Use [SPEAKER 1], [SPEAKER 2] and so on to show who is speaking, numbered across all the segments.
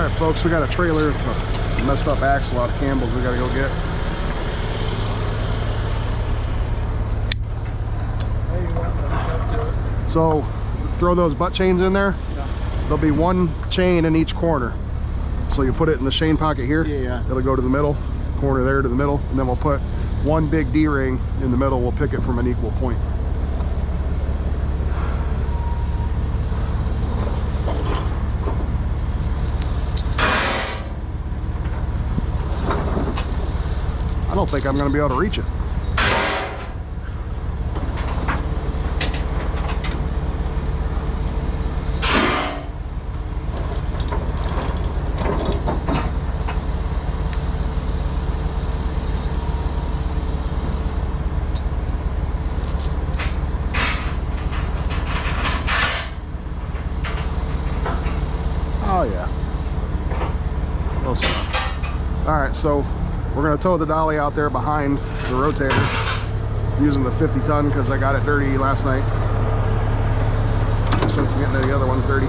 [SPEAKER 1] Alright folks, we got a trailer. It's a messed up axle out of Campbell's we gotta go get. So throw those butt chains in there. Yeah. There'll be one chain in each corner. So you put it in the chain pocket here. Yeah. It'll go to the middle, corner there to the middle, and then we'll put one big D-ring in the middle. We'll pick it from an equal point. I don't think I'm going to be able to reach it. Oh yeah, close enough. All right, so we're gonna tow the dolly out there behind the rotator using the 50 ton because I got it dirty last night. Since getting the other ones dirty.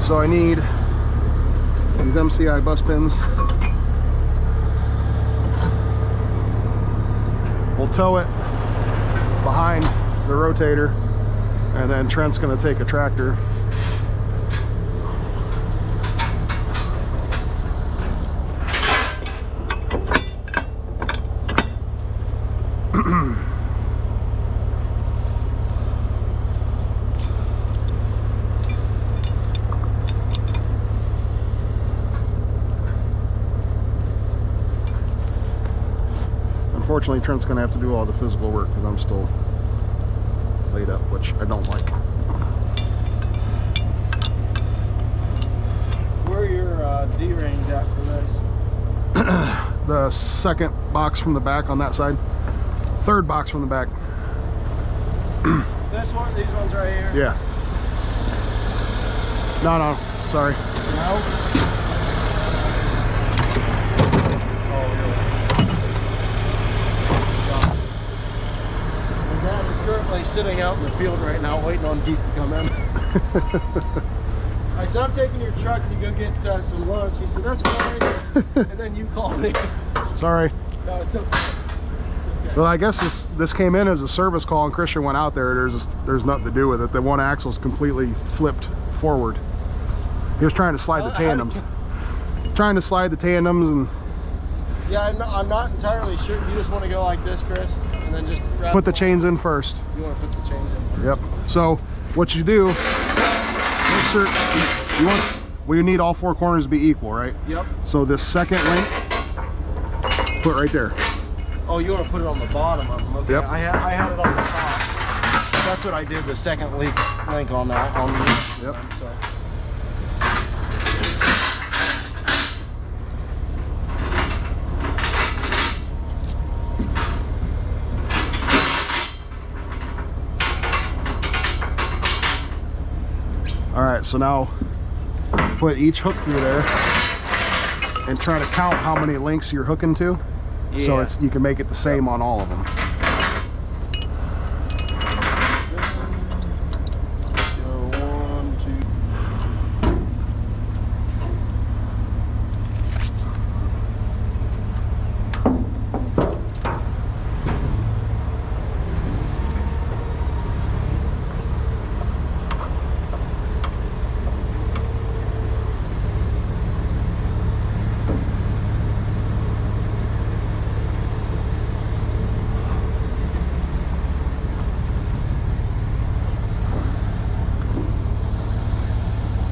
[SPEAKER 1] So I need these MCI bus pins. We'll tow it behind the rotator, and then Trent's gonna take a tractor. Unfortunately, Trent's gonna have to do all the physical work because I'm still laid up, which I don't like.
[SPEAKER 2] Where are your D-rings at for this?
[SPEAKER 1] The second box from the back on that side. Third box from the back.
[SPEAKER 2] This one, these ones right here?
[SPEAKER 1] Yeah. No, sorry.
[SPEAKER 2] No? Oh, really? My dad is currently sitting out in the field right now waiting on geese to come in. I said, I'm taking your truck to go get some lunch. He said, that's fine. And then you called me.
[SPEAKER 1] Sorry.
[SPEAKER 2] No, it's okay.
[SPEAKER 1] Well, I guess this came in as a service call, and Christian went out there. There's nothing to do with it. The one axle's completely flipped forward. He was trying to slide the tandems. And
[SPEAKER 2] yeah, I'm not entirely sure. You just want to go like this, Chris, and then just
[SPEAKER 1] put the chains in first.
[SPEAKER 2] You want to put the chains in.
[SPEAKER 1] Yep. So what you do, make sure we need all four corners to be equal, right?
[SPEAKER 2] Yep.
[SPEAKER 1] So this second link, put right there.
[SPEAKER 2] Oh, you want to put it on the bottom of them? Okay.
[SPEAKER 1] Yep.
[SPEAKER 2] I had it on the top. That's what I did. The second link on that.
[SPEAKER 1] Yep.
[SPEAKER 2] So.
[SPEAKER 1] All right, so now put each hook through there and try to count how many links you're hooking to. Yeah. So you can make it the same on all of them.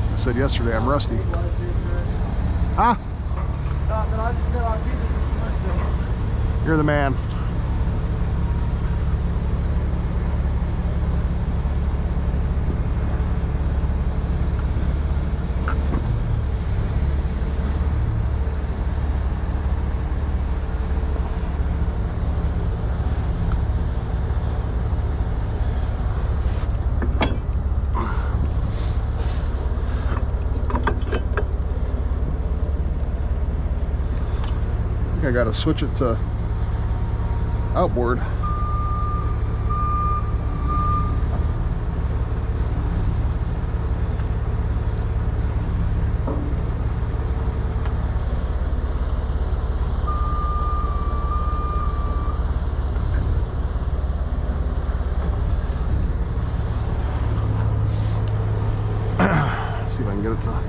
[SPEAKER 1] I said yesterday I'm rusty. Huh? You're the man. I gotta switch it to outboard. See if I can get it to.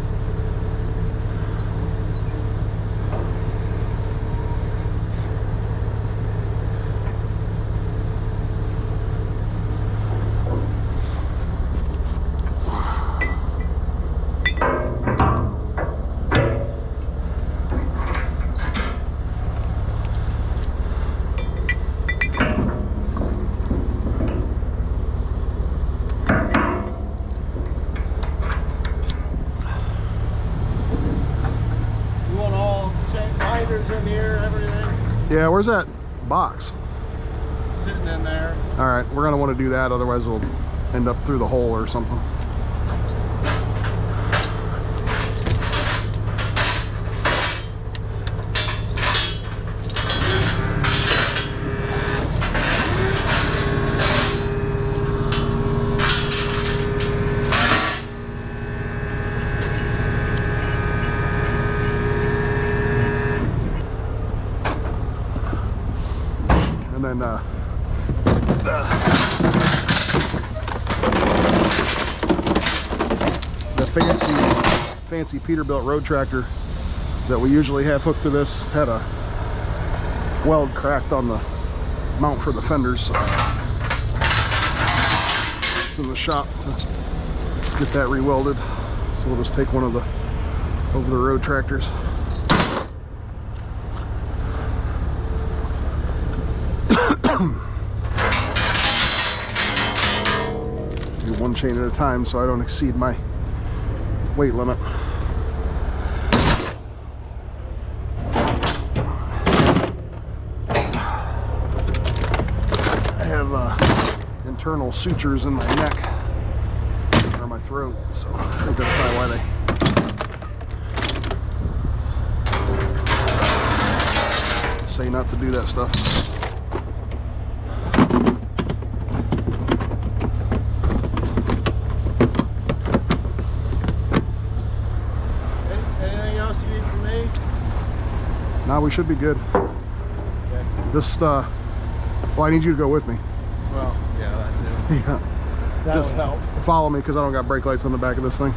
[SPEAKER 2] In here, everything.
[SPEAKER 1] Yeah, where's that box?
[SPEAKER 2] Sitting in there.
[SPEAKER 1] All right, we're gonna want to do that, otherwise it'll end up through the hole or something. And then the fancy Peterbilt road tractor that we usually have hooked to this had a weld cracked on the mount for the fenders, so it's in the shop to get that re-welded. So we'll just take one of the over-the-road tractors. Do one chain at a time so I don't exceed my weight limit. I have internal sutures in my neck or my throat, so I think that's probably why they say not to do that stuff. Now we should be good.
[SPEAKER 2] Okay.
[SPEAKER 1] Just, well, I need you to go with me.
[SPEAKER 2] Well, yeah, that too.
[SPEAKER 1] Yeah.
[SPEAKER 2] That
[SPEAKER 1] Just
[SPEAKER 2] would help.
[SPEAKER 1] follow me, because I don't got brake lights on the back of this thing.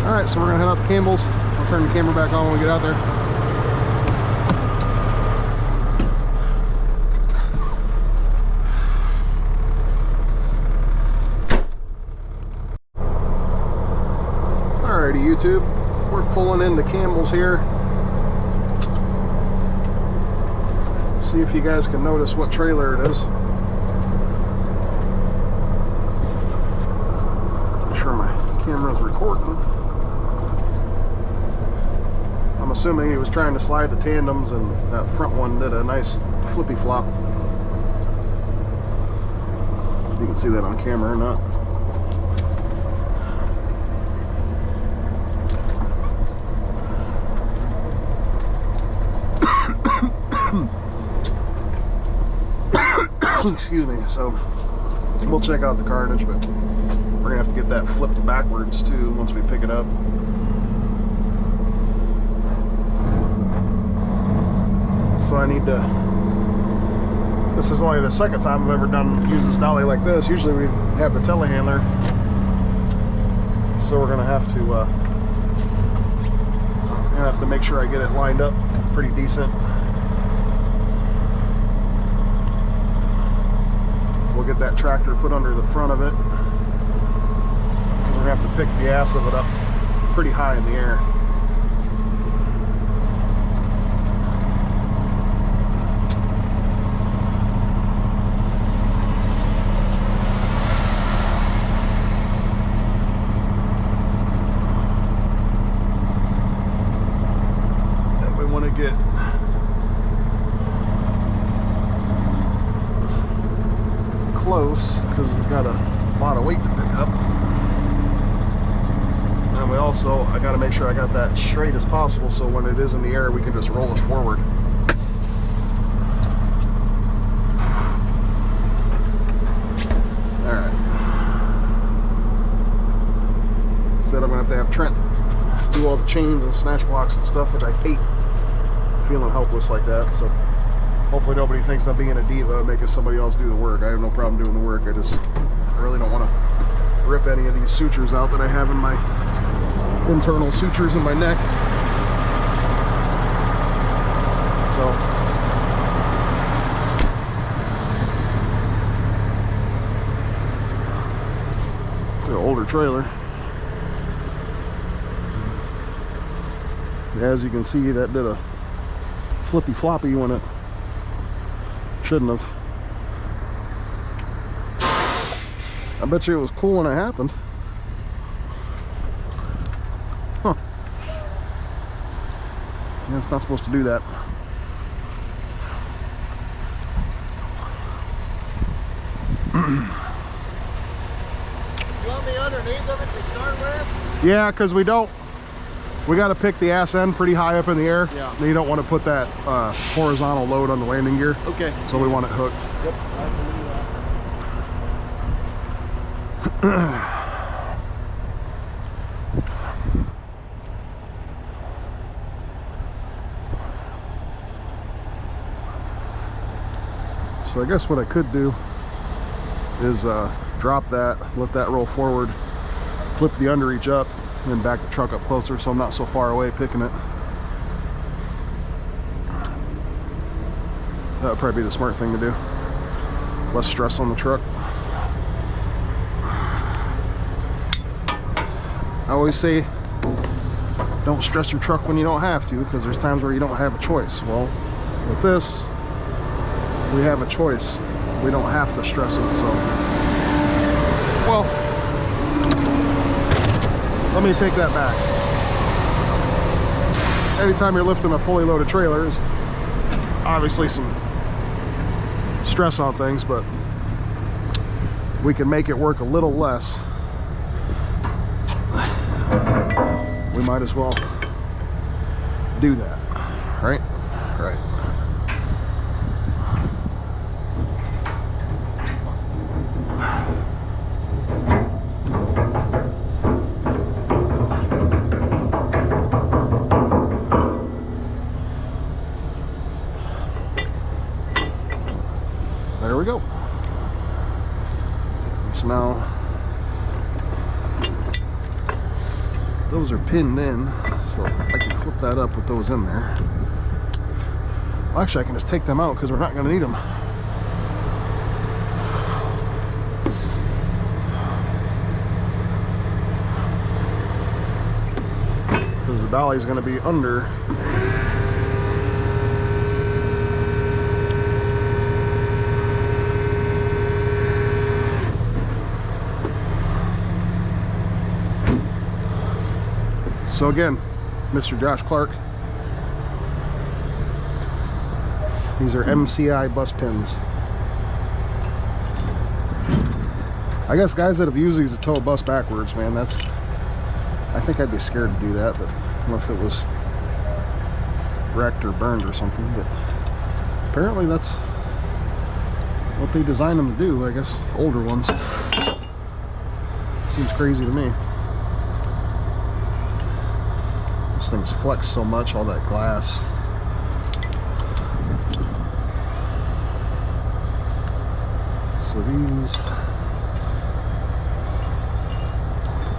[SPEAKER 1] All right, so we're gonna head out to Campbell's. I'll turn the camera back on when we get out there. Alrighty, YouTube, we're pulling into Campbell's here. See if you guys can notice what trailer it is. Make sure my camera's recording. I'm assuming he was trying to slide the tandems, and that front one did a nice flippy flop. You can see that on camera or not. Excuse me. So we'll check out the carnage, but we're gonna have to get that flipped backwards too once we pick it up. So I need to, this is only the second time I've ever used this dolly like this. Usually we have the telehandler, so we're gonna have to make sure I get it lined up pretty decent. We'll get that tractor put under the front of it, because we're gonna have to pick the ass of it up pretty high in the air. And we want to get close, because we've got a lot of weight to pick up. And we also, I got to make sure I got that straight as possible, so when it is in the air we can just roll it forward. Alright. Said I'm going to have Trent do all the chains and snatch blocks and stuff, which I hate feeling helpless like that, so Hopefully nobody thinks I'm being a diva, making somebody else do the work. I have no problem doing the work. I really don't want to rip any of these sutures out that I have in my internal sutures in my neck. So it's an older trailer. As you can see, that did a flippy floppy when it shouldn't have. I bet you it was cool when it happened. Huh. Yeah, it's not supposed to do that.
[SPEAKER 2] You want me underneath of it to start with?
[SPEAKER 1] Yeah, because we got to pick the ass end pretty high up in the air.
[SPEAKER 2] Yeah.
[SPEAKER 1] And you don't want to put that horizontal load on the landing gear.
[SPEAKER 2] Okay.
[SPEAKER 1] So we want it hooked.
[SPEAKER 2] Yep, I can do that.
[SPEAKER 1] So I guess what I could do is drop that, let that roll forward, flip the underreach up, and then back the truck up closer so I'm not so far away picking it. That would probably be the smart thing to do. Less stress on the truck. I always say, don't stress your truck when you don't have to, because there's times where you don't have a choice. Well, with this, we have a choice. We don't have to stress it, so. Well, let me take that back. Anytime you're lifting a fully loaded trailer, there's obviously some stress on things, but we can make it work a little less. We might as well do that, right? Right. There we go. So now those are pinned in, so I can flip that up with those in there. Well, actually I can just take them out because we're not going to need them. Because the dolly's going to be under. So again, Mr. Josh Clark. These are MCI bus pins. I guess guys that have used these to tow a bus backwards, man, I think I'd be scared to do that, but unless it was wrecked or burned or something. But apparently that's what they designed them to do, I guess, older ones. Seems crazy to me. These things flex so much, all that glass. So these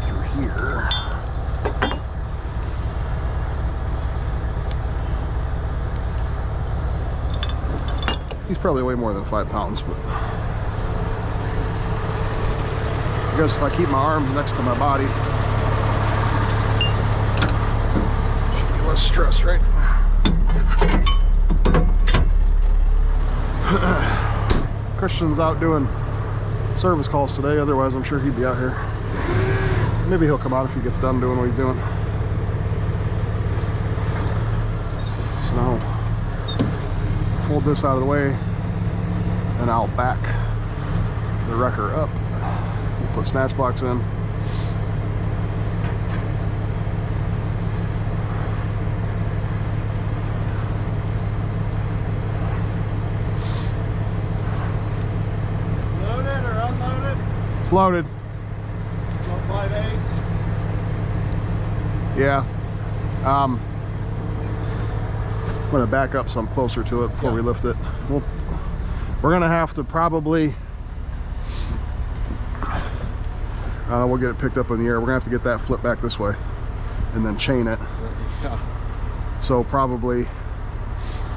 [SPEAKER 1] through here. These probably weigh more than 5 pounds, but I guess if I keep my arm next to my body, should be less stress, right? Christian's out doing service calls today, otherwise I'm sure he'd be out here. Maybe he'll come out if he gets done doing what he's doing. So now fold this out of the way and I'll back the wrecker up. We'll put snatch blocks in.
[SPEAKER 2] Loaded or unloaded?
[SPEAKER 1] It's loaded.
[SPEAKER 2] 5/8.
[SPEAKER 1] Yeah. I'm gonna back up so I'm closer to it before we lift it. We're gonna have to probably, we'll get it picked up in the air. We're gonna have to get that flip back this way and then chain it.
[SPEAKER 2] Yeah.
[SPEAKER 1] So probably,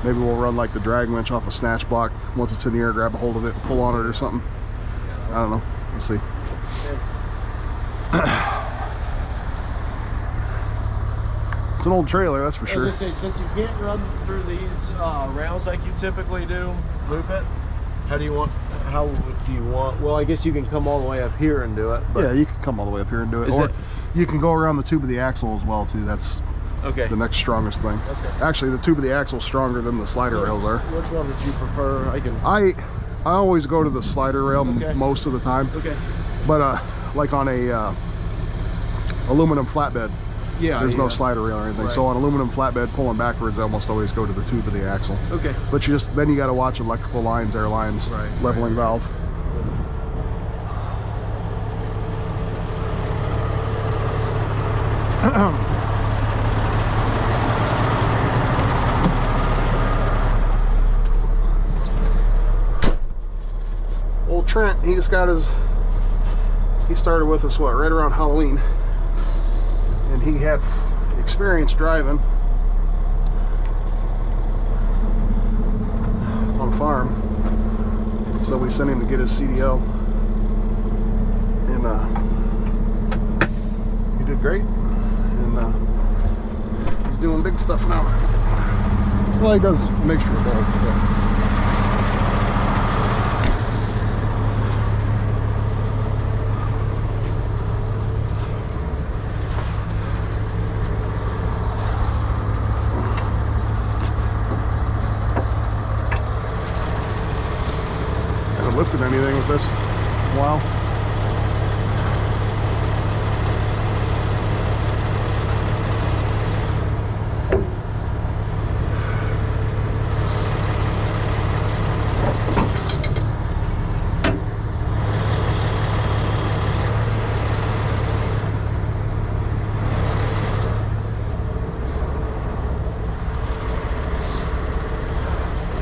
[SPEAKER 1] maybe we'll run like the drag winch off a snatch block. Once it's in the air, grab a hold of it, pull on it or something. I don't know, we'll see. It's an old trailer, that's for sure.
[SPEAKER 2] I was gonna say, since you can't run through these rails like you typically do, loop it. How do you want? Well, I guess you can come all the way up here and do it. But
[SPEAKER 1] yeah, you can come all the way up here and do it. Or you can go around the tube of the axle as well too. That's the next strongest thing. Okay. Actually, the tube of the axle is stronger than the slider rails are.
[SPEAKER 2] Which one would you prefer?
[SPEAKER 1] I always go to the slider rail most of the time.
[SPEAKER 2] Okay.
[SPEAKER 1] But like on a aluminum flatbed, there's no slider rail or anything. Right. So on aluminum flatbed, pulling backwards, I almost always go to the tube of the axle.
[SPEAKER 2] Okay.
[SPEAKER 1] But then you got to watch electrical lines, air lines, leveling valve. Old Trent, he started with us right around Halloween, and he had experience driving on a farm, so we sent him to get his CDL, and he did great, and he's doing big stuff now. Well, he does a mixture of both. Lifted anything with this in a while.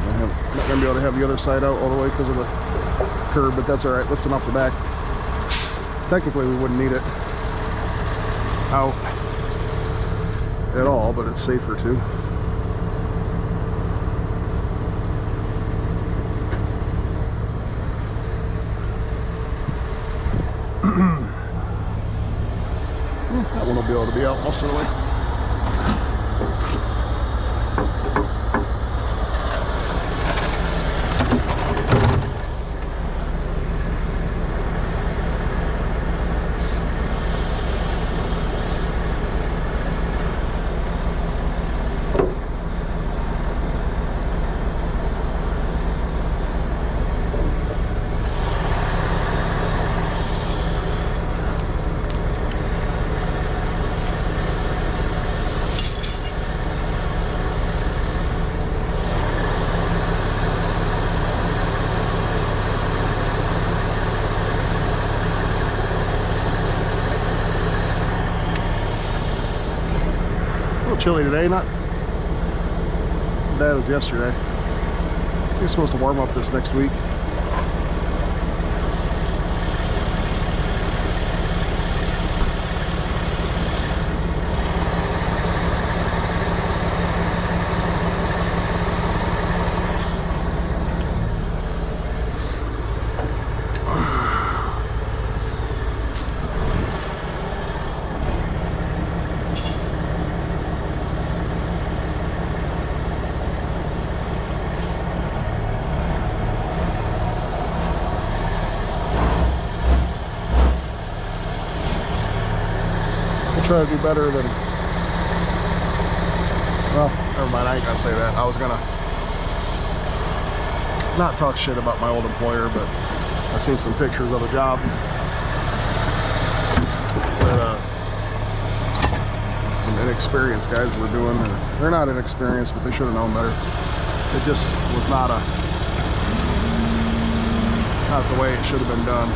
[SPEAKER 1] I'm not going to be able to have the other side out all the way because of the curb, but that's all right. Lifting off the back. Technically, we wouldn't need it out at all, but it's safer too. That one will be able to be out most of the way. Chilly today, not as bad as yesterday. It's supposed to warm up this next week. Try to do better than, well, never mind, I ain't gonna say that. I was gonna not talk shit about my old employer, but I seen some pictures of a job that some inexperienced guys were doing. They're not inexperienced, but they should have known better. It just was not the way it should have been done.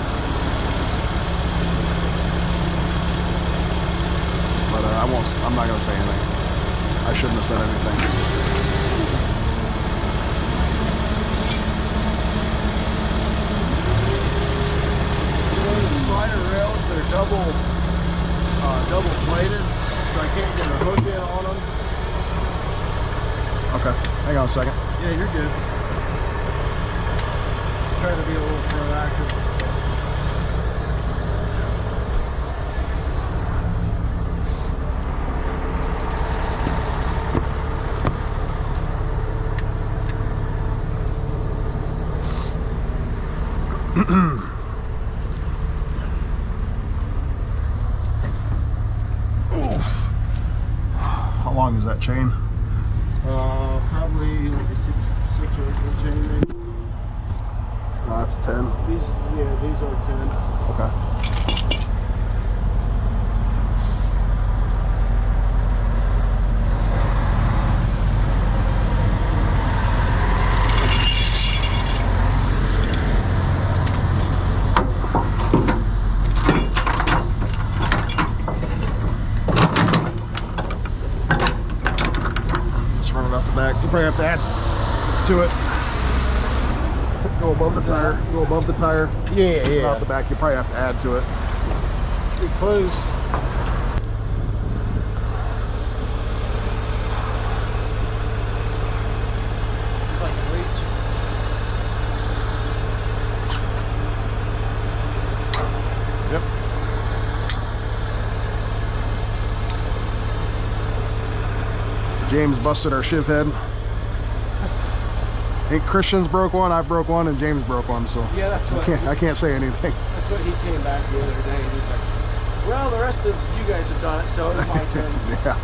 [SPEAKER 1] But I'm not going to say anything. I shouldn't have said anything. Hang on a second.
[SPEAKER 2] Yeah, you're good. Trying to be a little proactive.
[SPEAKER 1] How long is that chain?
[SPEAKER 2] Probably like a 6 or 8 foot chain maybe.
[SPEAKER 1] That's 10.
[SPEAKER 2] These are 10.
[SPEAKER 1] Okay. Back. You probably have to add to it. Go above the tire. Go above the tire.
[SPEAKER 2] Yeah.
[SPEAKER 1] Out the back. You probably have to add to it.
[SPEAKER 2] Too close. Like a reach.
[SPEAKER 1] Yep. James busted our shiv head. I think Christian's broke one, I broke one, and James broke one, so
[SPEAKER 2] yeah, that's what
[SPEAKER 1] I can't say anything.
[SPEAKER 2] That's what he came back the other day. And he's like, well, the rest of you guys have done it, so it's my turn.
[SPEAKER 1] Yeah.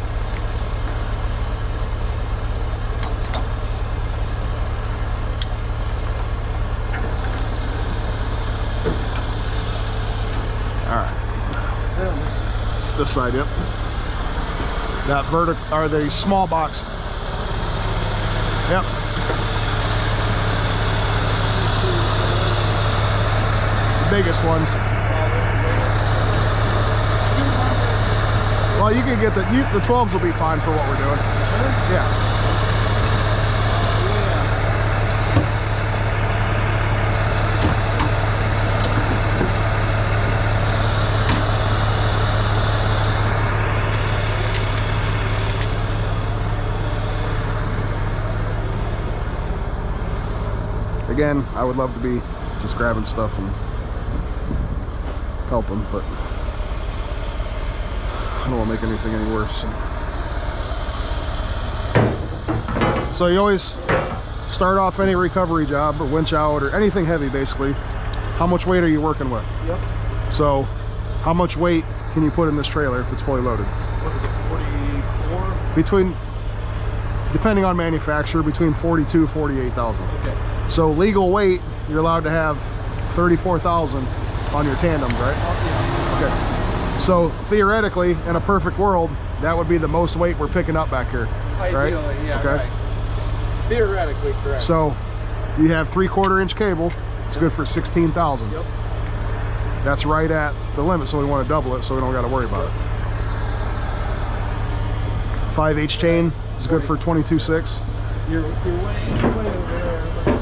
[SPEAKER 1] All right. This side, yep. That vertical, or the small box. Yep. The biggest ones. Well, you can get the 12s will be fine for what we're doing. Yeah. Again, I would love to be just grabbing stuff and helping, but I don't want to make anything any worse. So you always start off any recovery job or winch out or anything heavy, basically. How much weight are you working with?
[SPEAKER 2] Yep.
[SPEAKER 1] So how much weight can you put in this trailer if it's fully loaded?
[SPEAKER 2] What is it, 44?
[SPEAKER 1] Between, depending on manufacturer, between 42 and 48,000.
[SPEAKER 2] Okay.
[SPEAKER 1] So legal weight, you're allowed to have 34,000 on your tandems, right?
[SPEAKER 2] Yeah.
[SPEAKER 1] Okay. So theoretically, in a perfect world, that would be the most weight we're picking up back here.
[SPEAKER 2] Ideally,
[SPEAKER 1] right?
[SPEAKER 2] yeah,
[SPEAKER 1] okay.
[SPEAKER 2] Right. Theoretically, correct.
[SPEAKER 1] So you have 3/4 inch cable. It's good for 16,000.
[SPEAKER 2] Yep.
[SPEAKER 1] That's right at the limit, so we want to double it so we don't got to worry about it. 5H chain is good for 22.6.
[SPEAKER 2] You're way over there.
[SPEAKER 1] Yep.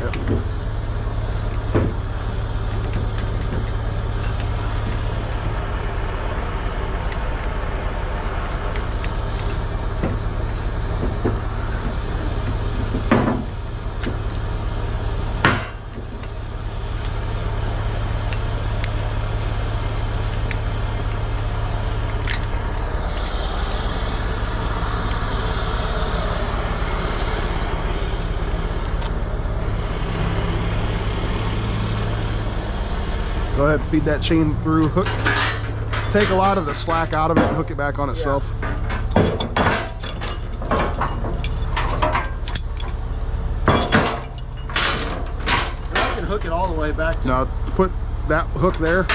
[SPEAKER 1] Go ahead and feed that chain through, hook, take a lot of the slack out of it and hook it back on itself.
[SPEAKER 2] I can hook it all the way back to
[SPEAKER 1] Now put that hook there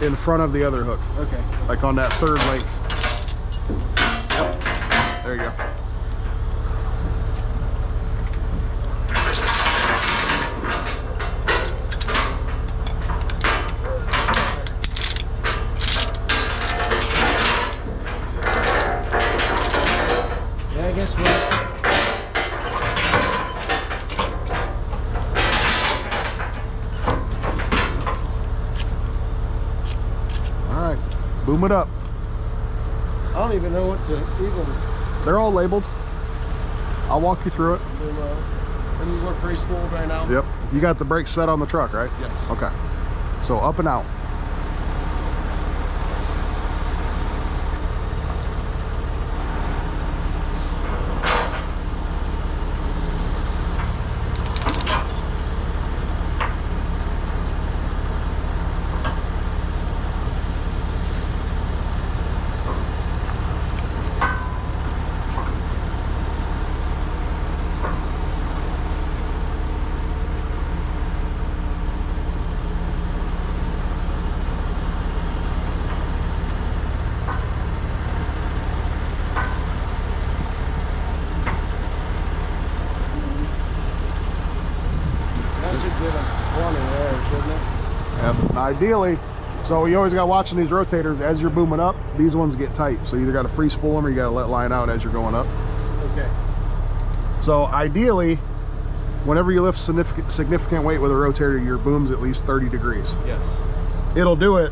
[SPEAKER 1] in front of the other hook.
[SPEAKER 2] Okay.
[SPEAKER 1] Like on that third link. Yep. There you go. Boom it up.
[SPEAKER 2] I don't even know what to even...
[SPEAKER 1] They're all labeled. I'll walk you through it.
[SPEAKER 2] And we're free spooled right now?
[SPEAKER 1] Yep. You got the brakes set on the truck, right?
[SPEAKER 2] Yes.
[SPEAKER 1] Okay. So up and out. Ideally, so you always got watching these rotators as you're booming up, these ones get tight. So you either got to free spool them or you got to let line out as you're going up.
[SPEAKER 2] Okay.
[SPEAKER 1] So ideally, whenever you lift significant weight with a rotator, your boom's at least 30 degrees.
[SPEAKER 2] Yes.
[SPEAKER 1] It'll do it,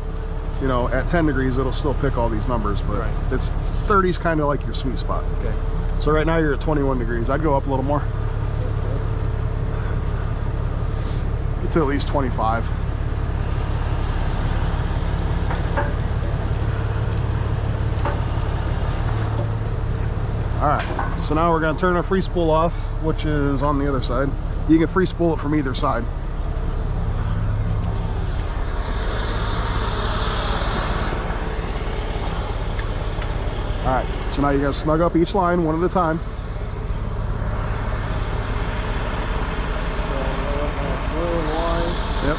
[SPEAKER 1] you know, at 10 degrees, it'll still pick all these numbers, but
[SPEAKER 2] right.
[SPEAKER 1] It's 30 is kind of like your sweet spot.
[SPEAKER 2] Okay.
[SPEAKER 1] So right now you're at 21 degrees. I'd go up a little more. Get to at least 25. All right, so now we're gonna turn our free spool off, which is on the other side. You can free spool it from either side. All right, so now you gotta snug up each line one at a time. Yep.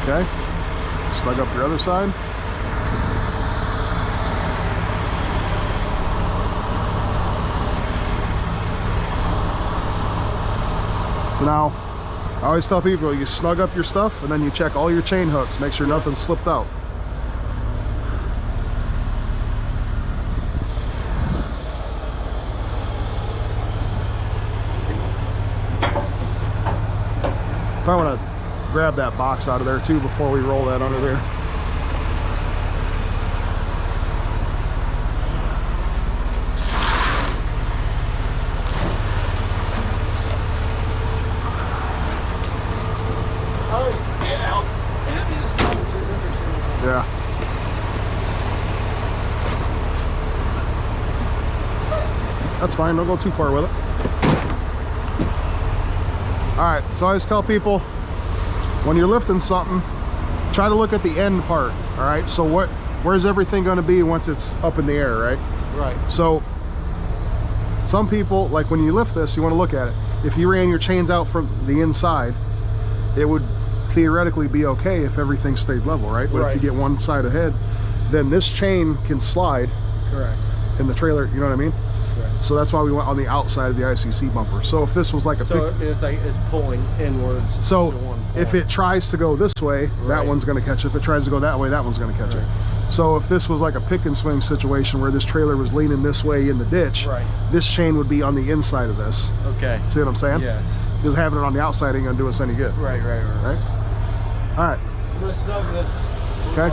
[SPEAKER 1] Okay, snug up your other side. So now, I always tell people, you snug up your stuff and then you check all your chain hooks, make sure nothing slipped out. I want to grab that box out of there too before we roll that under there. Yeah. That's fine, don't go too far with it. All right, so I always tell people, when you're lifting something, try to look at the end part, all right? So where's everything gonna be once it's up in the air, right?
[SPEAKER 2] Right.
[SPEAKER 1] So some people, like when you lift this, you wanna look at it. If you ran your chains out from the inside, it would theoretically be okay if everything stayed level, right? But if you get one side ahead, then this chain can slide.
[SPEAKER 2] Correct.
[SPEAKER 1] In the trailer, you know what I mean? Correct. So that's why we went on the outside of the ICC bumper. So if this was like a
[SPEAKER 2] it's pulling inwards.
[SPEAKER 1] So to one point. If it tries to go this way, that one's gonna catch it. If it tries to go that way, that one's gonna catch it. So if this was like a pick and swing situation where this trailer was leaning this way in the ditch, this chain would be on the inside of this.
[SPEAKER 2] Okay.
[SPEAKER 1] See what I'm saying?
[SPEAKER 2] Yes.
[SPEAKER 1] Because having it on the outside ain't gonna do us any good.
[SPEAKER 2] Right.
[SPEAKER 1] All right.
[SPEAKER 2] I'm gonna snug this.
[SPEAKER 1] Okay.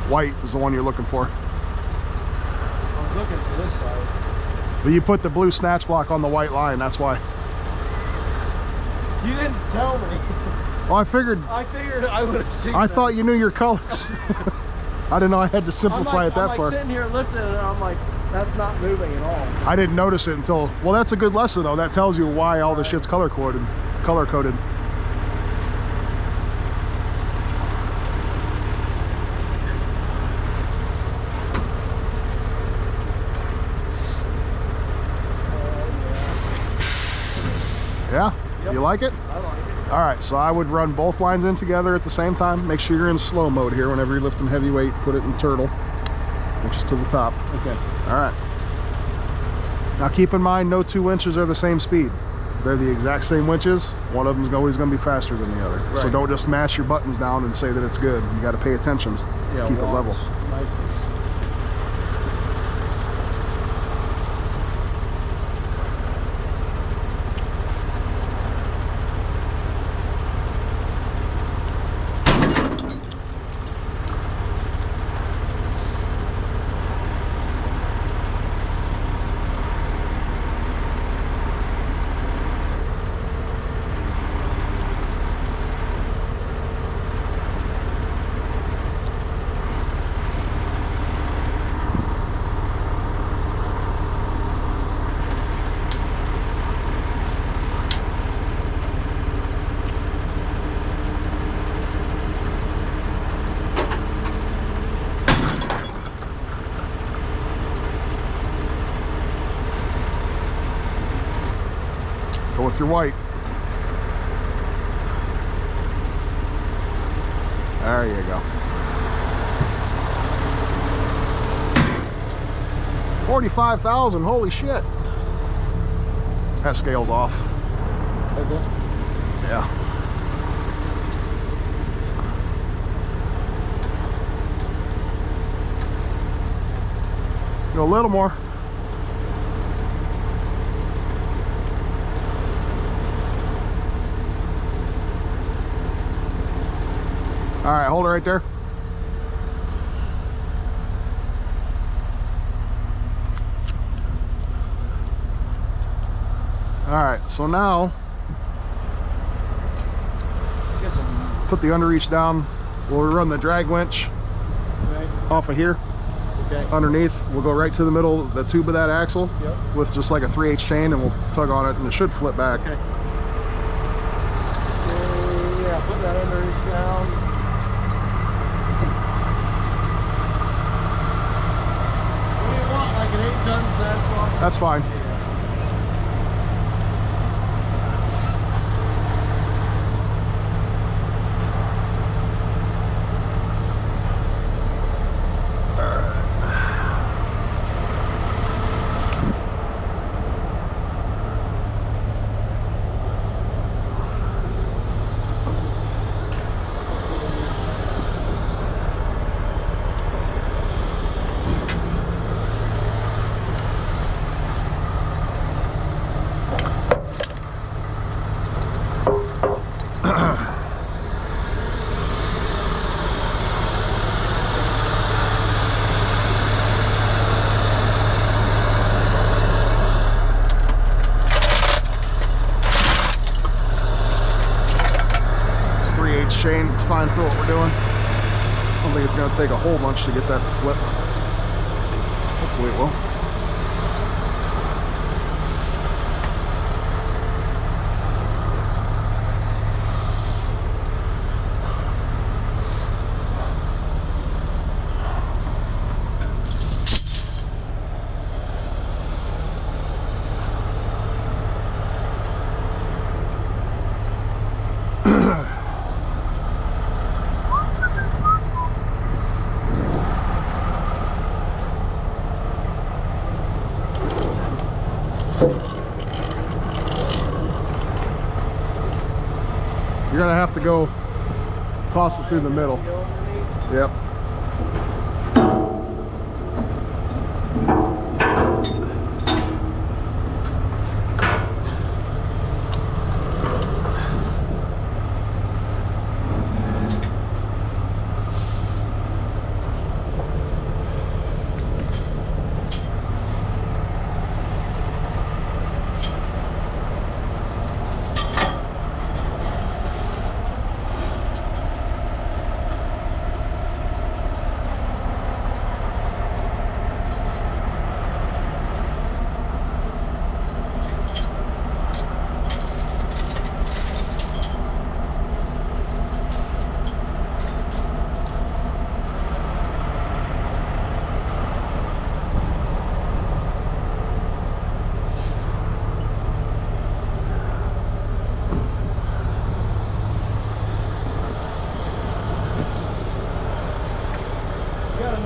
[SPEAKER 1] White is the one you're looking for.
[SPEAKER 2] I was looking for this side.
[SPEAKER 1] But you put the blue snatch block on the white line, that's why.
[SPEAKER 2] You didn't tell me.
[SPEAKER 1] Well, I figured
[SPEAKER 2] I would have seen
[SPEAKER 1] I
[SPEAKER 2] that.
[SPEAKER 1] thought you knew your colors. I didn't know I had to simplify it that far.
[SPEAKER 2] I'm like sitting here lifting it and I'm like, that's not moving at all.
[SPEAKER 1] I didn't notice it until, well, that's a good lesson though. That tells you why all the shit's color coded. Yeah? Yep. You like it?
[SPEAKER 2] I like it.
[SPEAKER 1] All right, so I would run both lines in together at the same time. Make sure you're in slow mode here. Whenever you're lifting heavy weight, put it in turtle, inches to the top.
[SPEAKER 2] Okay.
[SPEAKER 1] All right. Now keep in mind, no 2 winches are the same speed. They're the exact same winches. One of them is always going to be faster than the other. Right. So don't just mash your buttons down and say that it's good. You got to pay attention.
[SPEAKER 2] Yeah,
[SPEAKER 1] keep it level.
[SPEAKER 2] Nice.
[SPEAKER 1] Go with your white. There you go. 45,000, holy shit. That scale's off.
[SPEAKER 2] Is it?
[SPEAKER 1] Yeah. Go a little more. All right, hold it right there. All right, so now put the underreach down. We'll run the drag winch off of here.
[SPEAKER 2] Okay.
[SPEAKER 1] Underneath, we'll go right to the middle of the tube of that axle.
[SPEAKER 2] Yep.
[SPEAKER 1] With just like a 3/8 chain, and we'll tug on it, and it should flip back.
[SPEAKER 2] Okay. Yeah, put that underreach down. What do you want, like an 8-ton size box?
[SPEAKER 1] That's fine. Chain, it's fine for what we're doing. I don't think it's going to take a whole bunch to get that to flip. Hopefully it will. You're gonna have to go toss it through the middle. Yep.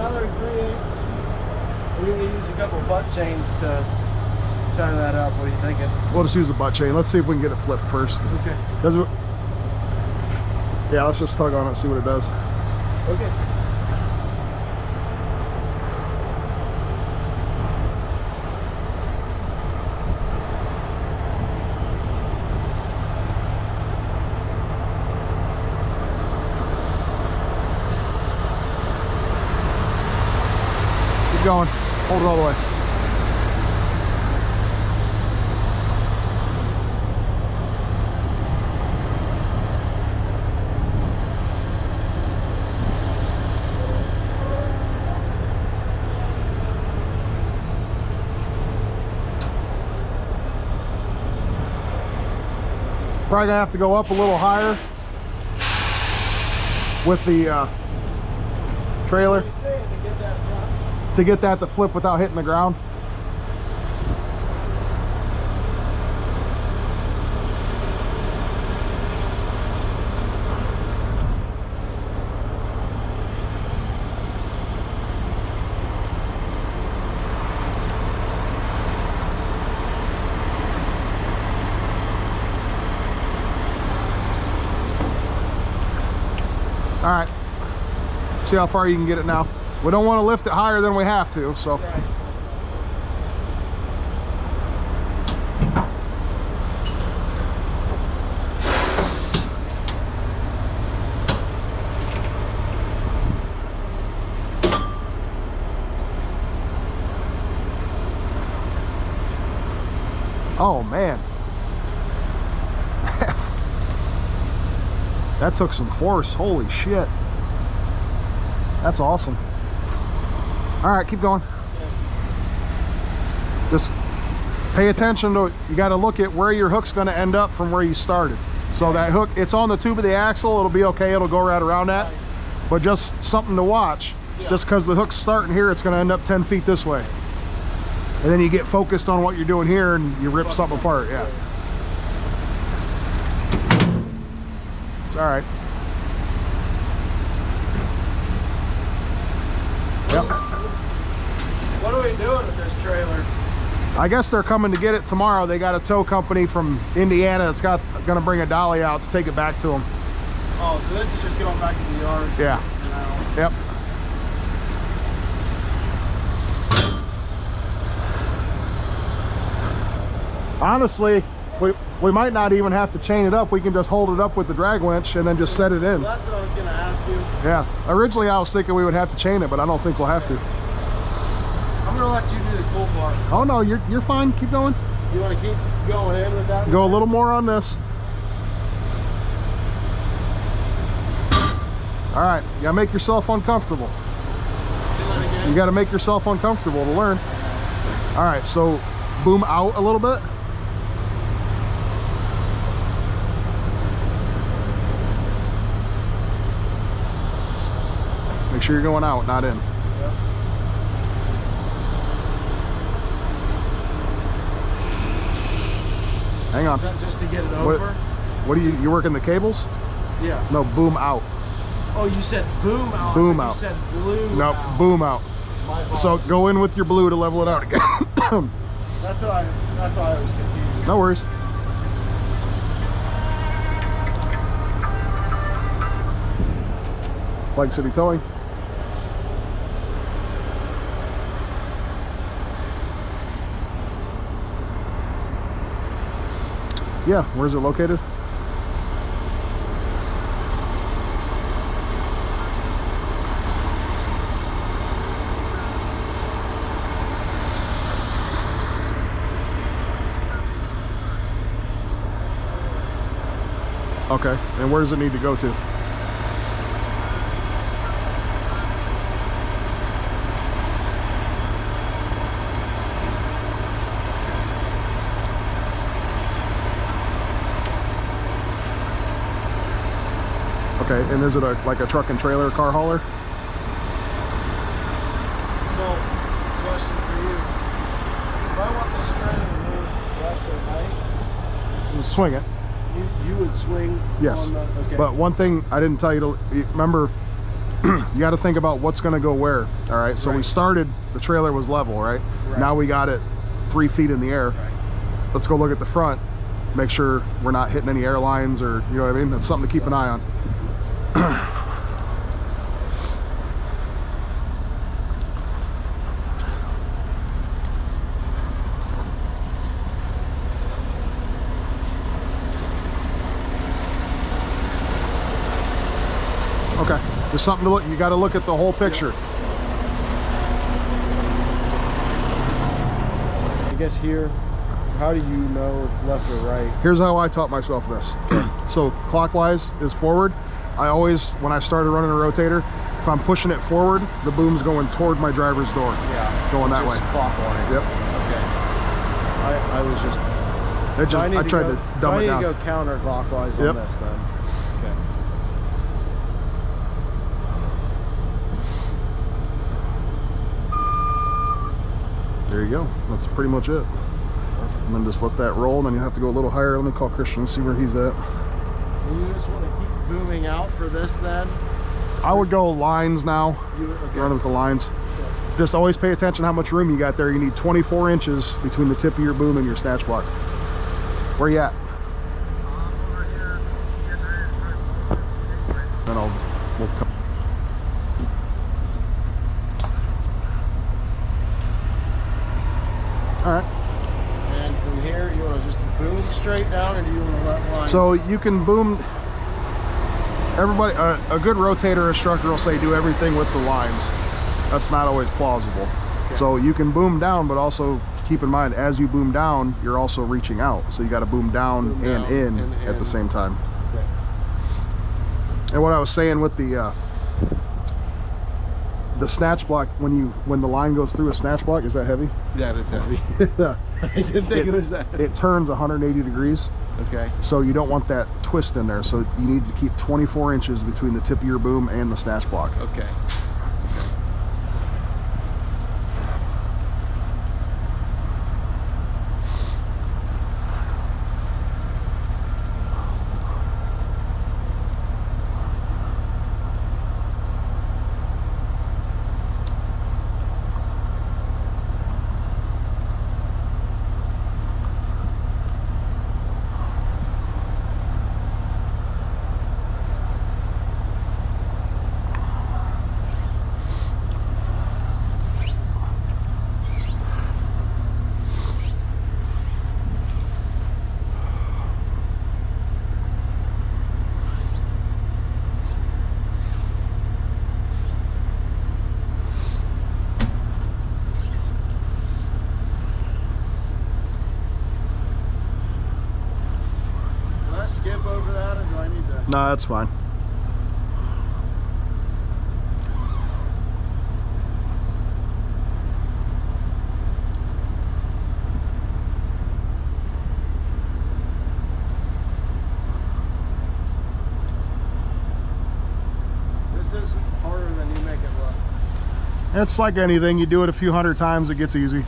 [SPEAKER 2] another 3/8. We're going to use a couple butt chains to tie that up. What are you thinking?
[SPEAKER 1] We'll just use the butt chain. Let's see if we can get it flipped first.
[SPEAKER 2] Okay.
[SPEAKER 1] Does it? Yeah, let's just tug on it, see what it does.
[SPEAKER 2] Okay.
[SPEAKER 1] Keep going. Hold it all the way. Probably gonna have to go up a little higher with the trailer
[SPEAKER 2] What are you saying to get that front?
[SPEAKER 1] to get that to flip without hitting the ground. All right, see how far you can get it now. We don't want to lift it higher than we have to, so.
[SPEAKER 2] Right.
[SPEAKER 1] Oh man. That took some force. Holy shit. That's awesome. All right, keep going. Just pay attention to, you got to look at where your hook's going to end up from where you started. So that hook, it's on the tube of the axle, it'll be okay, it'll go right around that. But just something to watch.
[SPEAKER 2] Yeah.
[SPEAKER 1] Just because the hook's starting here, it's going to end up 10 feet this way. And then you get focused on what you're doing here and you rip something apart. Yeah. It's all right. Yep.
[SPEAKER 2] What are we doing with this trailer?
[SPEAKER 1] I guess they're coming to get it tomorrow. They got a tow company from Indiana that's gonna bring a dolly out to take it back to them.
[SPEAKER 2] Oh, so this is just going back to the yard?
[SPEAKER 1] Yeah.
[SPEAKER 2] Now.
[SPEAKER 1] Yep. Honestly, we might not even have to chain it up. We can just hold it up with the drag winch and then just set it in.
[SPEAKER 2] Well, that's what I was going to ask you.
[SPEAKER 1] Yeah. Originally I was thinking we would have to chain it, but I don't think we'll have to.
[SPEAKER 2] I'm going to let you do the cool part.
[SPEAKER 1] Oh no, you're fine. Keep going.
[SPEAKER 2] You want to keep going in with that?
[SPEAKER 1] Go a little more on this. All right, you gotta make yourself uncomfortable.
[SPEAKER 2] Do that again.
[SPEAKER 1] You gotta make yourself uncomfortable to learn. All right, so boom out a little bit. Make sure you're going out, not in.
[SPEAKER 2] Yep.
[SPEAKER 1] Hang on.
[SPEAKER 2] Is that just to get it over?
[SPEAKER 1] What do you working the cables?
[SPEAKER 2] Yeah.
[SPEAKER 1] No, boom out.
[SPEAKER 2] Oh, you said boom out.
[SPEAKER 1] Boom
[SPEAKER 2] I thought
[SPEAKER 1] out.
[SPEAKER 2] You said blue
[SPEAKER 1] No,
[SPEAKER 2] out.
[SPEAKER 1] boom out.
[SPEAKER 2] My fault.
[SPEAKER 1] So go in with your blue to level it out again.
[SPEAKER 2] That's why I was confused.
[SPEAKER 1] No worries. Flag City Towing. Yeah, where's it located? Okay, and where does it need to go to? Okay, and is it like a truck and trailer car hauler?
[SPEAKER 2] So, question for you. If I want this trailer to move left or right,
[SPEAKER 1] Swing it.
[SPEAKER 2] you would swing
[SPEAKER 1] Yes.
[SPEAKER 2] on the, okay.
[SPEAKER 1] But one thing I didn't tell you to remember, you got to think about what's going to go where. All right, so we started, the trailer was level, right? Now we got it 3 feet in the air. Let's go look at the front, make sure we're not hitting any airlines, or you know what I mean. That's something to keep an eye on. Okay, there's something to look, you got to look at the whole picture.
[SPEAKER 2] I guess here, how do you know if left or right?
[SPEAKER 1] Here's how I taught myself this. Okay. So clockwise is forward. I always, when I started running a rotator, if I'm pushing it forward, the boom's going toward my driver's door. Yeah. Going that way.
[SPEAKER 2] Clockwise.
[SPEAKER 1] Yep.
[SPEAKER 2] Okay. I was just.
[SPEAKER 1] I tried to dumb it down.
[SPEAKER 2] I need to go counterclockwise on this then. Okay.
[SPEAKER 1] There you go. That's pretty much it. And then just let that roll, and then you have to go a little higher. Let me call Christian and see where he's at.
[SPEAKER 2] You just want to keep booming out for this then?
[SPEAKER 1] I would go lines now. Run with the lines. Okay. Just always pay attention how much room you got there. You need 24 inches between the tip of your boom and your snatch block. Where you at?
[SPEAKER 3] Over here.
[SPEAKER 1] Then we'll come. All right.
[SPEAKER 2] And from here, you want to just boom straight down, or do you want to let line?
[SPEAKER 1] So you can boom. Everybody, a good rotator instructor will say do everything with the lines. That's not always plausible. Okay. So you can boom down, but also keep in mind, as you boom down, you're also reaching out. So you got to boom down and in at the same time.
[SPEAKER 2] Okay.
[SPEAKER 1] And what I was saying with the snatch block, when the line goes through a snatch block, is that heavy?
[SPEAKER 2] That is heavy.
[SPEAKER 1] Yeah.
[SPEAKER 2] I didn't think it was that.
[SPEAKER 1] It turns 180 degrees.
[SPEAKER 2] Okay.
[SPEAKER 1] So you don't want that twist in there. So you need to keep 24 inches between the tip of your boom and the snatch block.
[SPEAKER 2] Okay. Skip over that, or do I need to?
[SPEAKER 1] No, that's fine.
[SPEAKER 2] This is harder than you make it look.
[SPEAKER 1] It's like anything. You do it a few hundred times, it gets easy.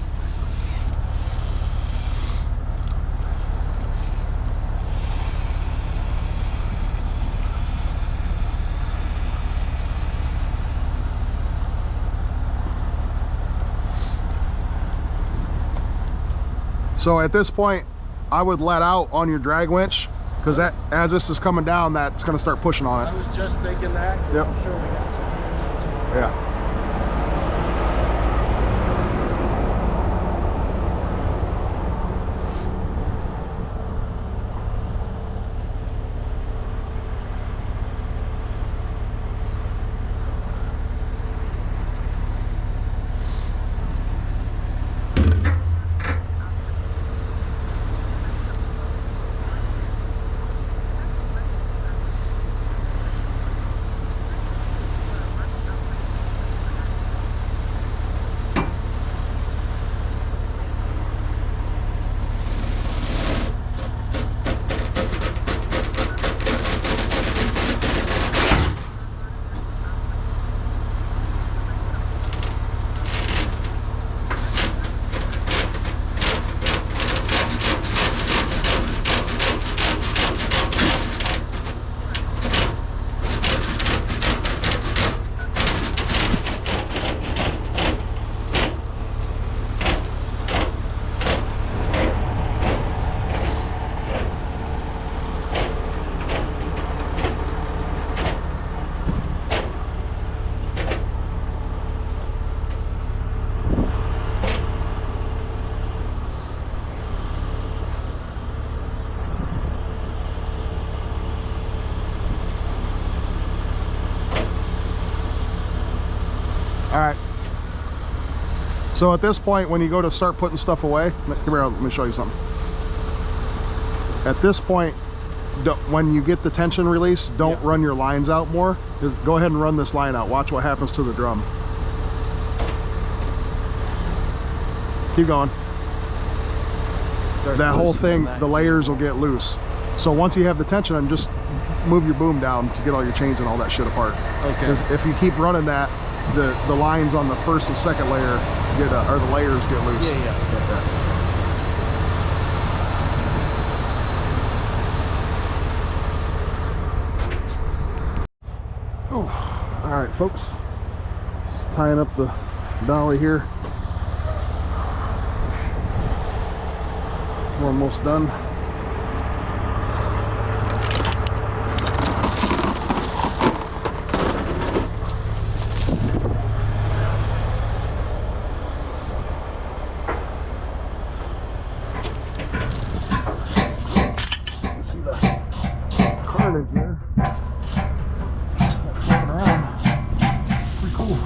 [SPEAKER 1] So at this point, I would let out on your drag winch, because that, as this is coming down, that's going to start pushing on it.
[SPEAKER 2] I was just thinking that.
[SPEAKER 1] Yep.
[SPEAKER 2] I'm sure we got some.
[SPEAKER 1] Yeah. So at this point, when you go to start putting stuff away, come here, let me show you something. At this point, when you get the tension release, don't run your lines out more. Just go ahead and run this line out. Watch what happens to the drum. Keep going. That whole thing, the layers will get loose. So once you have the tension on, just move your boom down to get all your chains and all that shit apart.
[SPEAKER 2] Okay.
[SPEAKER 1] Because if you keep running that, the lines on the first and second layer get or the layers get loose. Oh, all right, folks. Just tying up the dolly here. We're almost done. See the carnage here. Flipping around. Pretty cool.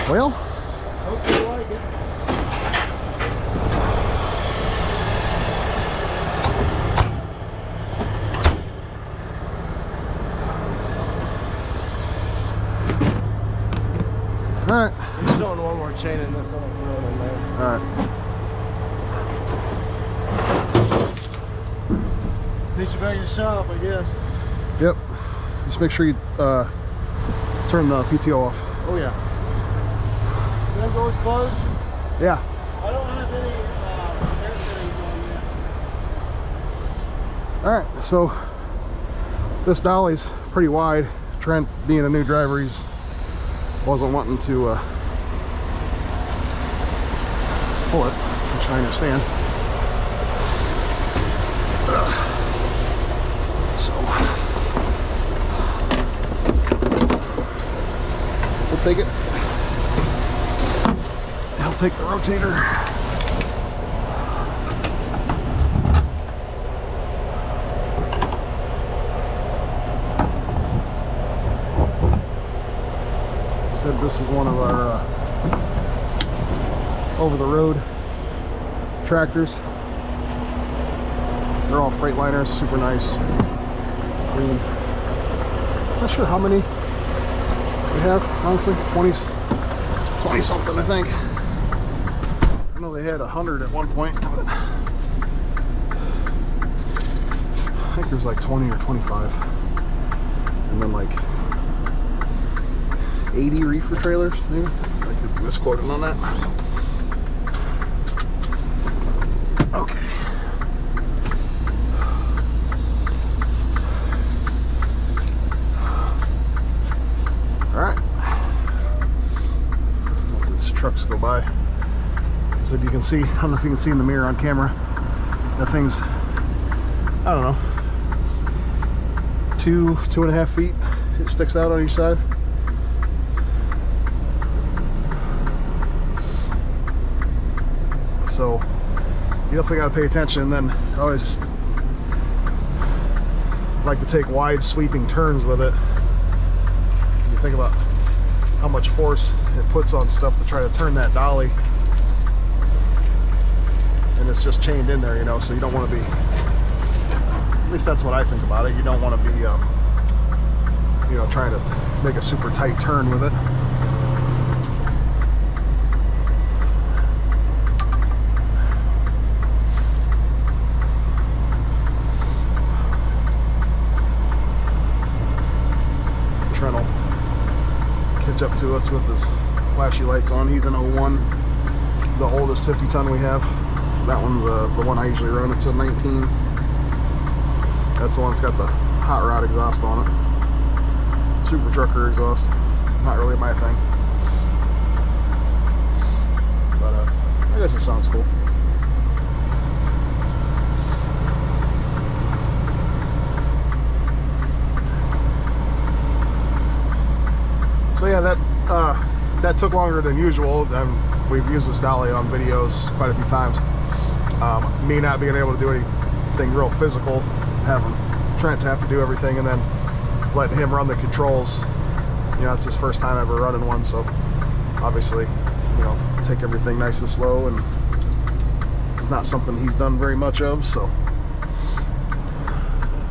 [SPEAKER 1] Well,
[SPEAKER 2] Hope you like it.
[SPEAKER 1] all right.
[SPEAKER 2] I'm just throwing one more chain in this one. In there.
[SPEAKER 1] All right.
[SPEAKER 2] Needs you back in the shop, I guess.
[SPEAKER 1] Yep. Just make sure you turn the PTO off.
[SPEAKER 2] Oh yeah. That goes closed?
[SPEAKER 1] Yeah.
[SPEAKER 2] I don't have any air fittings on yet.
[SPEAKER 1] All right. So this dolly's pretty wide. Trent, being a new driver, he's wasn't wanting to pull it, which I understand. So we'll take it. I'll take the rotator. Said this is one of our over-the-road tractors. They're all Freightliners, super nice. Clean. Not sure how many we have, honestly. 20 something, I think. I know they had 100 at one point, but I think there was like 20 or 25. And then like 80 reefer trailers, maybe. I could be misquoted on that. Okay. All right. Let these trucks go by. So you can see, I don't know if you can see in the mirror on camera, that thing's, I don't know, 2.5 feet. It sticks out on each side. So you definitely got to pay attention. Then I always like to take wide sweeping turns with it. You think about how much force it puts on stuff to try to turn that dolly, and it's just chained in there, you know, so you don't want to be, at least that's what I think about it, you don't want to be you know, trying to make a super tight turn with it. Trent will catch up to us with his flashy lights on. He's an 01, the oldest 50-ton we have. That one's the one I usually run. It's a 19. That's the one that's got the hot rod exhaust on it. Super trucker exhaust. Not really my thing. But I guess it sounds cool. So yeah, that took longer than usual. We've used this dolly on videos quite a few times. Me not being able to do anything real physical, having Trent have to do everything, and then letting him run the controls. You know, it's his first time ever running one, so obviously, you know, take everything nice and slow, and it's not something he's done very much of, so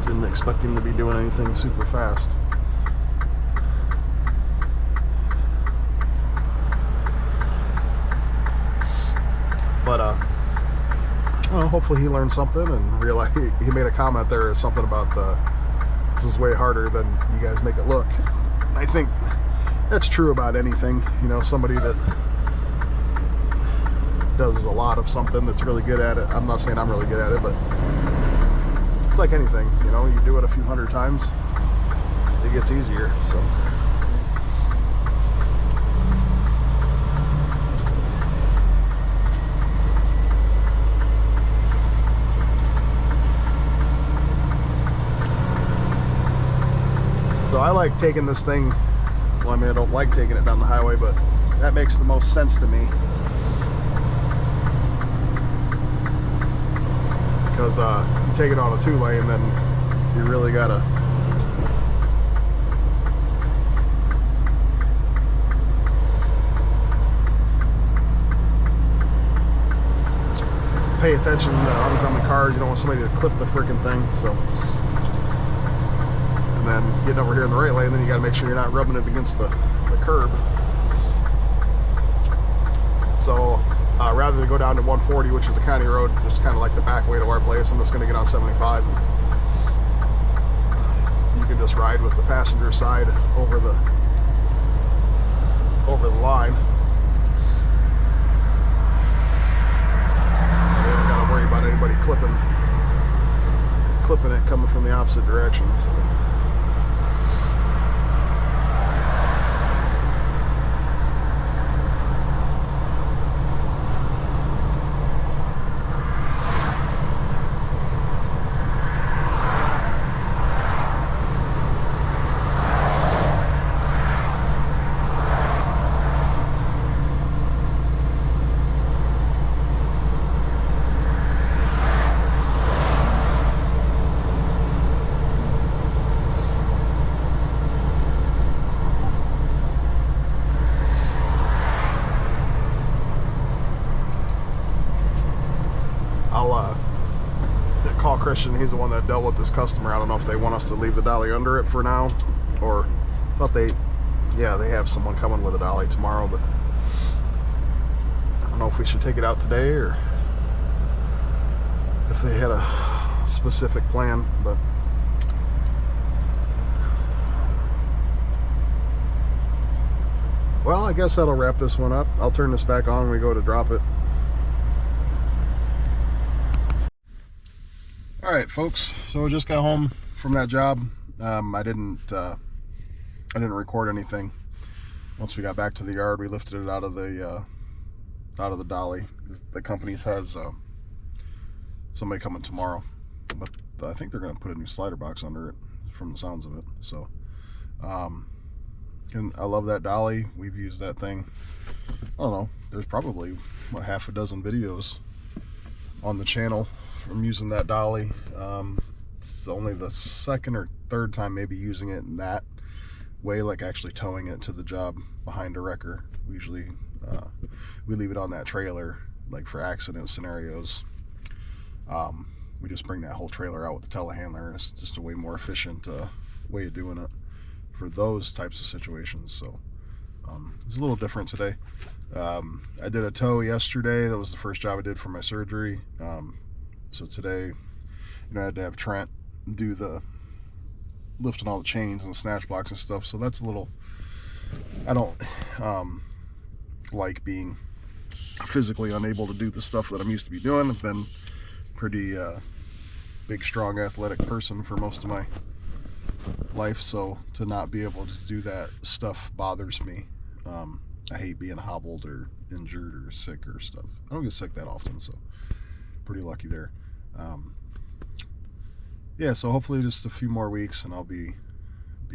[SPEAKER 1] didn't expect him to be doing anything super fast. But well, hopefully he learned something and realized he made a comment there or something about this is way harder than you guys make it look. I think that's true about anything. You know, somebody that does a lot of something that's really good at it. I'm not saying I'm really good at it, but it's like anything. You know, you do it a few hundred times, it gets easier. So. So I like taking this thing, well, I mean, I don't like taking it down the highway, but that makes the most sense to me. Because you take it on a 2-lane, then you really gotta pay attention to oncoming cars. You don't want somebody to clip the freaking thing, so. And then getting over here in the right lane, then you got to make sure you're not rubbing it against the curb. So rather than go down to 140, which is a county road, just kind of like the back way to our place, I'm just going to get on 75. You can just ride with the passenger side over the line. You don't got to worry about anybody clipping it coming from the opposite direction. So. Call Christian. He's the one that dealt with this customer. I don't know if they want us to leave the dolly under it for now, or thought they have someone coming with a dolly tomorrow, but I don't know if we should take it out today or if they had a specific plan. But well, I guess that'll wrap this one up. I'll turn this back on when we go to drop it. All right, folks, so I just got home from that job. I didn't record anything. Once we got back to the yard, we lifted it out of the dolly. The company's has somebody coming tomorrow, but I think they're going to put a new slider box under it from the sounds of it. So and I love that dolly. We've used that thing, I don't know, there's probably half a dozen videos on the channel from using that dolly. It's only the second or third time maybe using it in that way, like actually towing it to the job behind a wrecker. We usually we leave it on that trailer, like for accident scenarios. We just bring that whole trailer out with the telehandler. It's just a way more efficient way of doing it for those types of situations. So it's a little different today. I did a tow yesterday. That was the first job I did for my surgery. So today, I had to have Trent do the lifting all the chains and the snatch blocks and stuff. So that's a little, I don't like being physically unable to do the stuff that I'm used to be doing. I've been pretty big, strong, athletic person for most of my life, so to not be able to do that stuff bothers me. I hate being hobbled or injured or sick or stuff. I don't get sick that often, so pretty lucky there. Yeah, so hopefully just a few more weeks and I'll be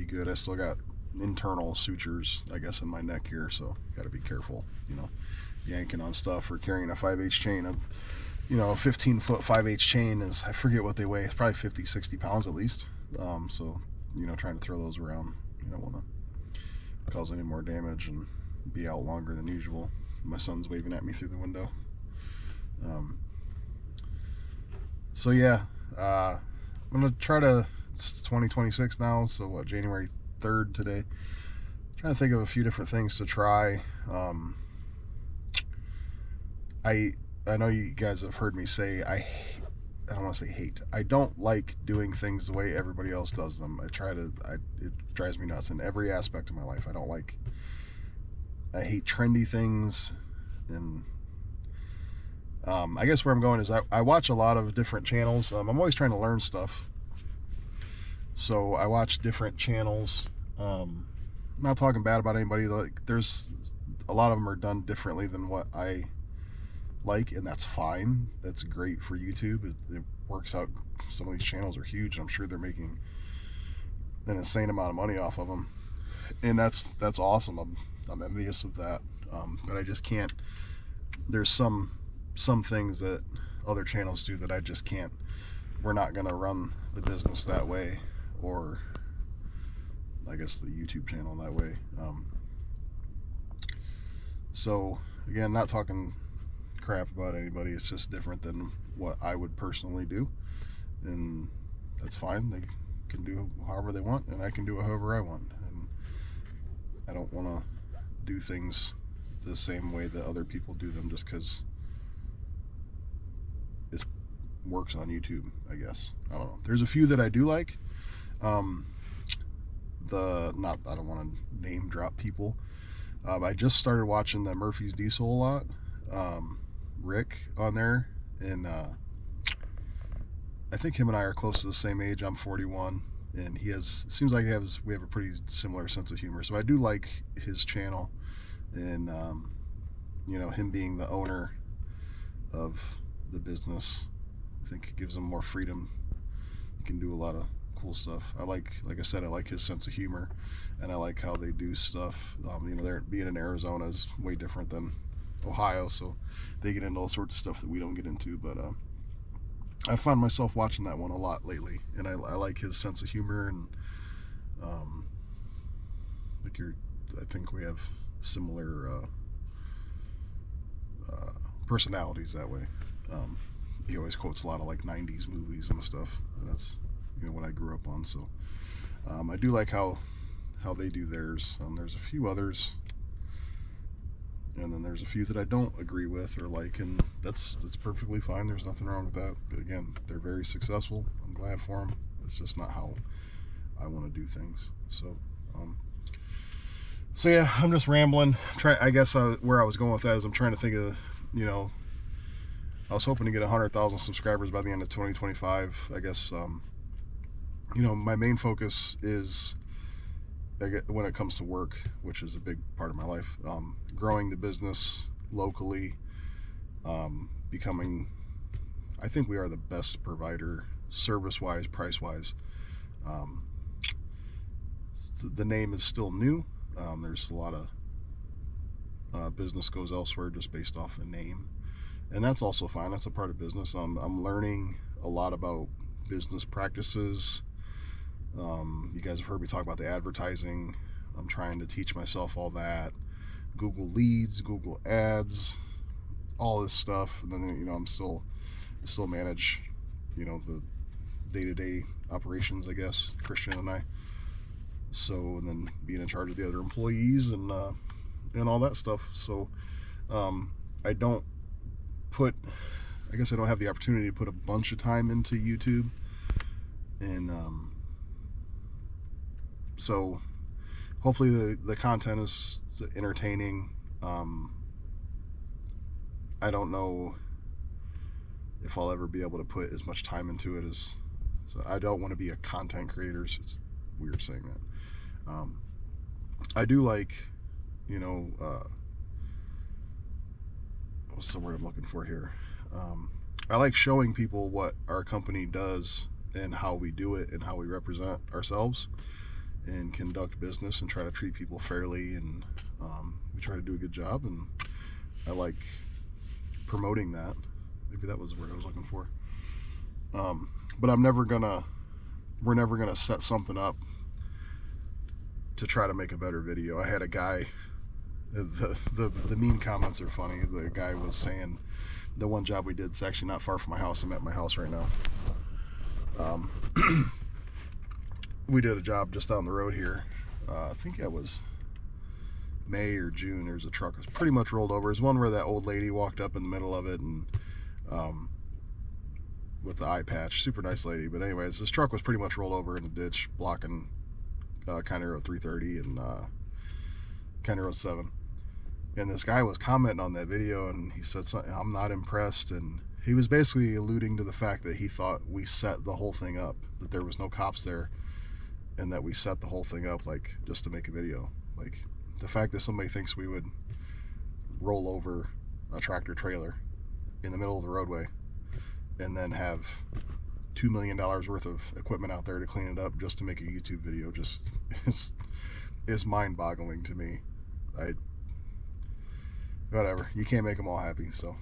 [SPEAKER 1] good. I still got internal sutures, I guess, in my neck here, so got to be careful, you know, yanking on stuff or carrying a 5/8 chain. You know, a 15-foot 5/8 chain is, I forget what they weigh, it's probably 50-60 pounds at least. So, you know, trying to throw those around, you don't want to cause any more damage and be out longer than usual. My son's waving at me through the window. So yeah, I'm gonna try to, it's 2026 now, so what, January 3rd today. Trying to think of a few different things to try. I know you guys have heard me say I don't want to say hate. I don't like doing things the way everybody else does them. It drives me nuts in every aspect of my life. I hate trendy things, and I guess where I'm going is I watch a lot of different channels. I'm always trying to learn stuff, so I watch different channels. I'm not talking bad about anybody. Like, there's a lot of them are done differently than what I like, and that's fine. That's great for YouTube. It works out. Some of these channels are huge. I'm sure they're making an insane amount of money off of them, and that's awesome. I'm envious of that, but I just can't. There's some things that other channels do that I just can't. We're not gonna run the business that way, or I guess the YouTube channel that way. So again, not talking crap about anybody. It's just different than what I would personally do, and that's fine. They can do however they want, and I can do it however I want, and I don't want to do things the same way that other people do them just because it works on YouTube, I guess. I don't know. There's a few that I do like. I don't want to name drop people. I just started watching the Murphy's Diesel a lot. Rick on there, and I think him and I are close to the same age. I'm 41, and seems like we have a pretty similar sense of humor. So I do like his channel, and you know, him being the owner of the business, I think it gives him more freedom. He can do a lot of cool stuff. Like I said, I like his sense of humor, and I like how they do stuff. You know, being in Arizona is way different than Ohio, so they get into all sorts of stuff that we don't get into, but I find myself watching that one a lot lately, and I like his sense of humor, and I think we have similar personalities that way. He always quotes a lot of like 90s movies and stuff, and that's, you know, what I grew up on. So I do like how they do theirs. There's a few others, and then there's a few that I don't agree with or like, and that's perfectly fine. There's nothing wrong with that. But again, they're very successful. I'm glad for them. It's just not how I want to do things. So so yeah, I'm just rambling. I guess where I was going with that is I'm trying to think of, you know, I was hoping to get 100,000 subscribers by the end of 2025. I guess you know, my main focus is, when it comes to work, which is a big part of my life, growing the business locally, becoming, I think we are the best provider service-wise, price-wise. The name is still new. There's a lot of business goes elsewhere just based off the name, and that's also fine. That's a part of business. I'm learning a lot about business practices. You guys have heard me talk about the advertising. I'm trying to teach myself all that. Google Leads, Google Ads, all this stuff. And then, you know, I still manage, you know, the day-to-day operations, I guess, Christian and I. So, and then being in charge of the other employees and all that stuff. So I don't have the opportunity to put a bunch of time into YouTube, and so hopefully the content is entertaining. I don't know if I'll ever be able to put as much time into it as, so I don't want to be a content creator. So it's weird saying that. I do like, you know, what's the word I'm looking for here? I like showing people what our company does and how we do it and how we represent ourselves and conduct business and try to treat people fairly, and we try to do a good job, and I like promoting that. Maybe that was the word I was looking for. But we're never gonna set something up to try to make a better video. I had a guy, the mean comments are funny. The guy was saying the one job we did is actually not far from my house. I'm at my house right now. We did a job just down the road here. I think that was May or June. There's a truck that was pretty much rolled over. There's one where that old lady walked up in the middle of it, and with the eye patch, super nice lady. But anyways, this truck was pretty much rolled over in a ditch blocking County Road 330 and County Road 7. And this guy was commenting on that video, and he said something, I'm not impressed, and he was basically alluding to the fact that he thought we set the whole thing up, that there was no cops there, and that we set the whole thing up like just to make a video. Like, the fact that somebody thinks we would roll over a tractor trailer in the middle of the roadway and then have $2 million worth of equipment out there to clean it up just to make a YouTube video just is mind-boggling to me. Whatever, you can't make them all happy. So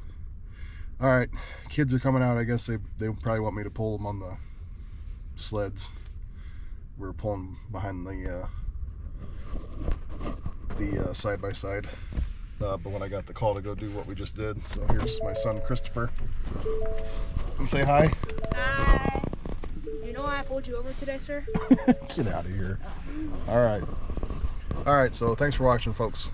[SPEAKER 1] all right, kids are coming out. I guess they probably want me to pull them on the sleds. We're pulling behind the side-by-side, but when I got the call to go do what we just did, so here's my son Christopher. And say hi.
[SPEAKER 4] Hi. You know why I pulled you over today, sir?
[SPEAKER 1] Get out of here. All right, so thanks for watching, folks.